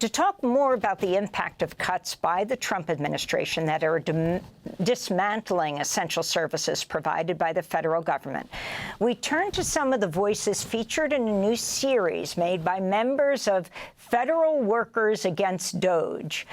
To talk more about the impact of cuts by the Trump administration that are dismantling essential services provided by the federal government, we turn to some of the voices featured in a new series made by members of Federal Workers Against DOGE,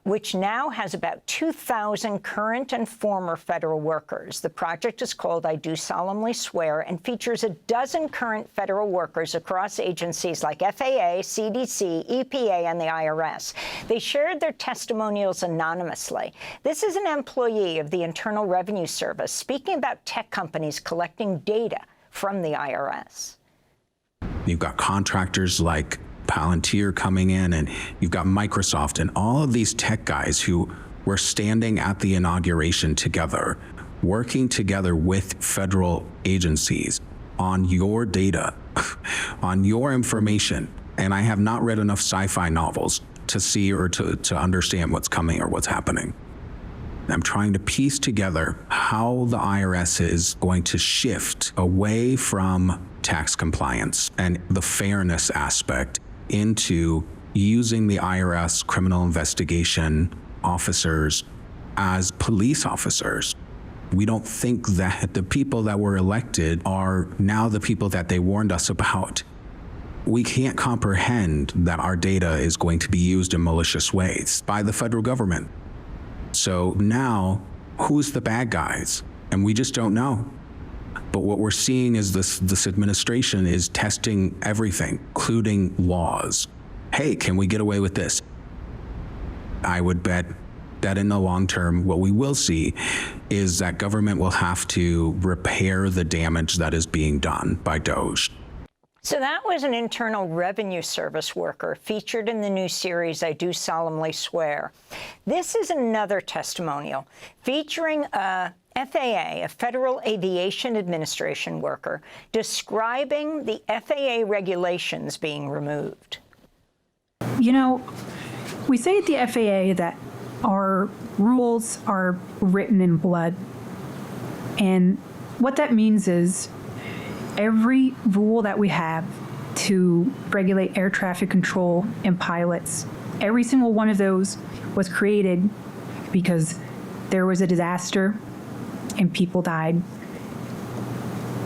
which now has about 2,000 current and former federal workers. The project is called I Do Solemnly Swear and features a dozen current federal workers across agencies like FAA, CDC, EPA, and the IRS. They shared their testimonials anonymously. This is an employee of the Internal Revenue Service speaking about tech companies collecting data from the IRS. You've got contractors like Palantir coming in, and you've got Microsoft and all of these tech guys who were standing at the inauguration together, working together with federal agencies on your data, on your information. And I have not read enough sci-fi novels to see or to understand what's coming or what's happening. I'm trying to piece together how the IRS is going to shift away from tax compliance and the fairness aspect into using the IRS criminal investigation officers as police officers. We don't think that the people that were elected are now the people that they warned us about. We can't comprehend that our data is going to be used in malicious ways by the federal government. So now, who's the bad guys? And we just don't know. But what we're seeing is this administration is testing everything, including laws. Hey, can we get away with this? I would bet that in the long term, what we will see is that government will have to repair the damage that is being done by DOGE. So that was an Internal Revenue Service worker featured in the new series, I Do Solemnly Swear. This is another testimonial featuring a FAA, a Federal Aviation Administration worker, describing the FAA regulations being removed. You know, we say at the FAA that our rules are written in blood. And what that means is every rule that we have to regulate air traffic control and pilots, every single one of those was created because there was a disaster and people died.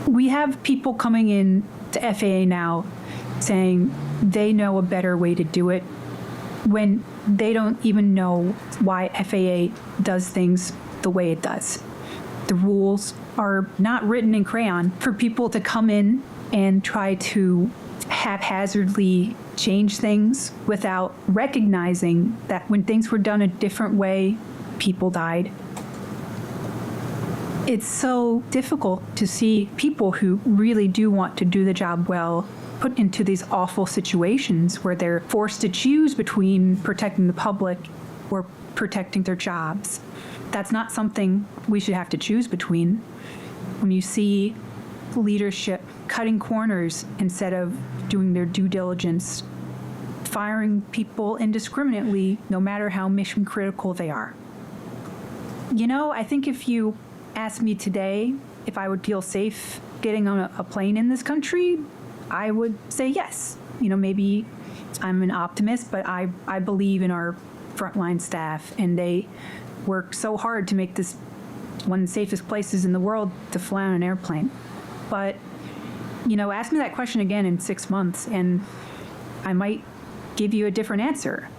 We have people coming in to FAA now saying they know a better way to do it when they don't even know why FAA does things the way it does. The rules are not written in crayon for people to come in and try to haphazardly change things without recognizing that when things were done a different way, people died. It's so difficult to see people who really do want to do the job well put into these awful situations where they're forced to choose between protecting the public or protecting their jobs. That's not something we should have to choose between. When you see leadership cutting corners instead of doing their due diligence, firing people indiscriminately, no matter how mission critical they are. You know, I think if you asked me today if I would feel safe getting on a plane in this country, I would say yes. You know, maybe I'm an optimist, but I believe in our frontline staff, and they work so hard to make this one of the safest places in the world to fly on an airplane. But, you know, ask me that question again in 6 months, and I might give you a different answer.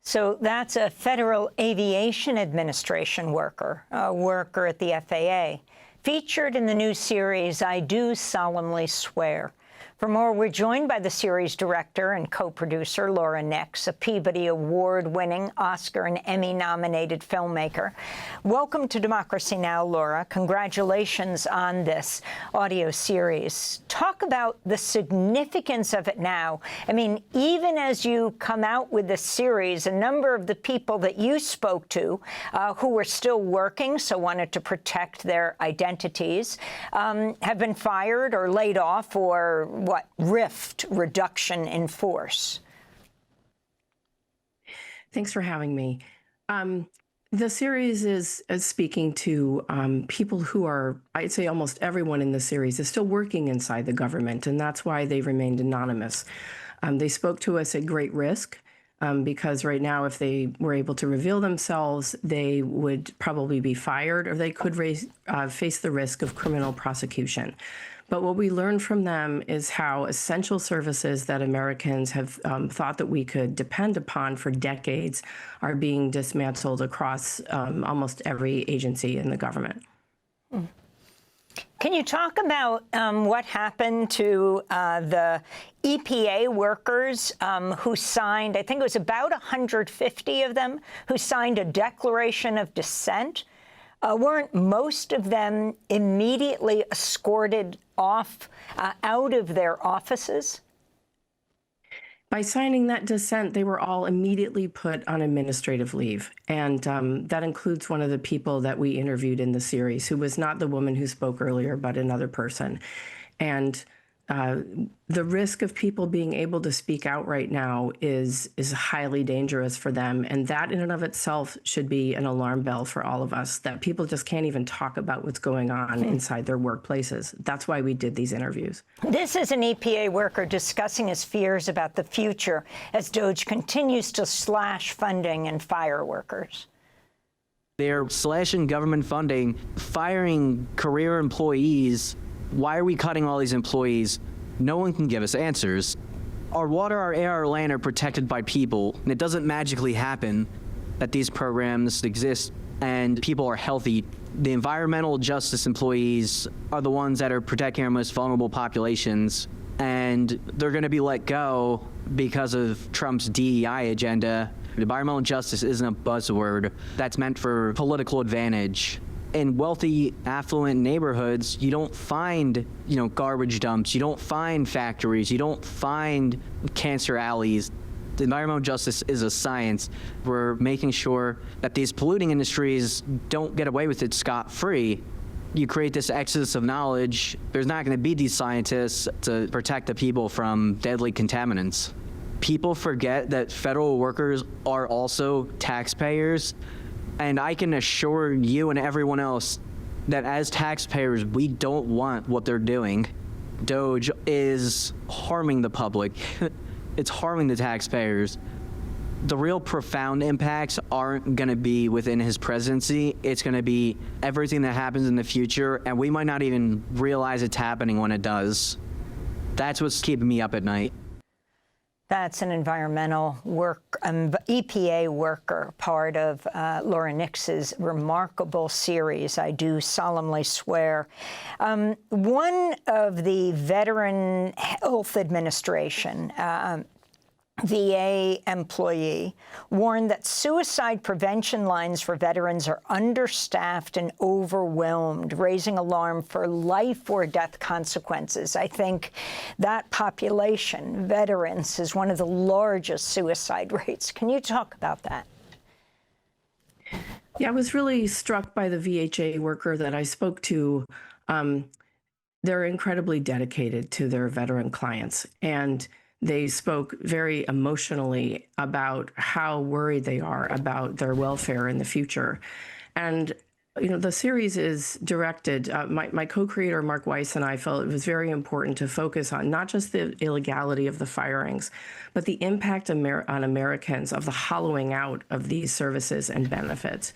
So that's a Federal Aviation Administration worker, a worker at the FAA, featured in the new series, I Do Solemnly Swear. For more, we're joined by the series director and co-producer, Laura Nix, a Peabody Award-winning, Oscar and Emmy-nominated filmmaker. Welcome to Democracy Now!, Laura. Congratulations on this audio series. Talk about the significance of it now. I mean, even as you come out with this series, a number of the people that you spoke to who were still working, so wanted to protect their identities, have been fired or laid off or reduction in force. Thanks for having me. The series is speaking to people who are, I'd say almost everyone in the series is still working inside the government, and that's why they remained anonymous. They spoke to us at great risk. Because right now, if they were able to reveal themselves, they would probably be fired, or they could face the risk of criminal prosecution. But what we learned from them is how essential services that Americans have thought that we could depend upon for decades are being dismantled across almost every agency in the government. Can you talk about what happened to the EPA workers who signed, I think it was about 150 of them, who signed a declaration of dissent? Weren't most of them immediately escorted off out of their offices? By signing that dissent, they were all immediately put on administrative leave. And that includes one of the people that we interviewed in the series, who was not the woman who spoke earlier, but another person. And the risk of people being able to speak out right now is highly dangerous for them. And that in and of itself should be an alarm bell for all of us, that people just can't even talk about what's going on inside their workplaces. That's why we did these interviews. This is an EPA worker discussing his fears about the future as DOGE continues to slash funding and fire workers. They're slashing government funding, firing career employees. Why are we cutting all these employees? No one can give us answers. Our water, our air, our land are protected by people, and it doesn't magically happen that these programs exist and people are healthy. The environmental justice employees are the ones that are protecting our most vulnerable populations, and they're going to be let go because of Trump's DEI agenda. Environmental justice isn't a buzzword that's meant for political advantage. In wealthy, affluent neighborhoods, you don't find, garbage dumps. You don't find factories. You don't find cancer alleys. The environmental justice is a science. We're making sure that these polluting industries don't get away with it scot-free. You create this exodus of knowledge. There's not going to be these scientists to protect the people from deadly contaminants. People forget that federal workers are also taxpayers. And I can assure you and everyone else that as taxpayers, we don't want what they're doing. DOGE is harming the public. It's harming the taxpayers. The real profound impacts aren't going to be within his presidency. It's going to be everything that happens in the future, and we might not even realize it's happening when it does. That's what's keeping me up at night. That's an environmental EPA worker, part of Laura Nix's remarkable series, I Do Solemnly Swear. One of the Veteran Health Administration VA employee warned that suicide prevention lines for veterans are understaffed and overwhelmed, raising alarm for life or death consequences. I think that population, veterans, is one of the largest suicide rates. Can you talk about that? Yeah, I was really struck by the VHA worker that I spoke to. They're incredibly dedicated to their veteran clients, and they spoke very emotionally about how worried they are about their welfare in the future. And, the series is directed, my co-creator, Mark Weiss, and I felt it was very important to focus on not just the illegality of the firings, but the impact on Americans of the hollowing out of these services and benefits.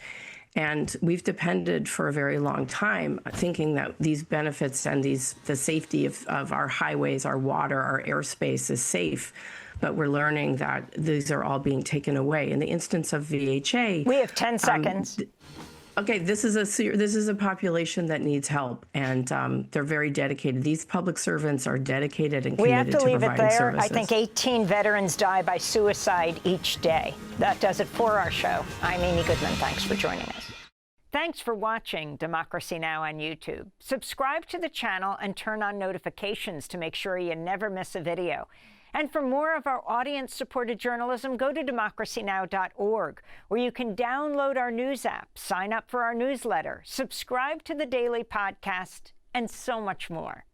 And we've depended for a very long time thinking that these benefits and the safety of our highways, our water, our airspace is safe. But we're learning that these are all being taken away. In the instance of VHA, we have 10 seconds. Okay, this is a population that needs help, and they're very dedicated. These public servants are dedicated and committed to providing services. We have to leave it there. I think 18 veterans die by suicide each day. That does it for our show. I'm Amy Goodman. Thanks for joining us. Thanks for watching Democracy Now! On YouTube. Subscribe to the channel and turn on notifications to make sure you never miss a video. And for more of our audience-supported journalism, go to democracynow.org, where you can download our news app, sign up for our newsletter, subscribe to the daily podcast, and so much more.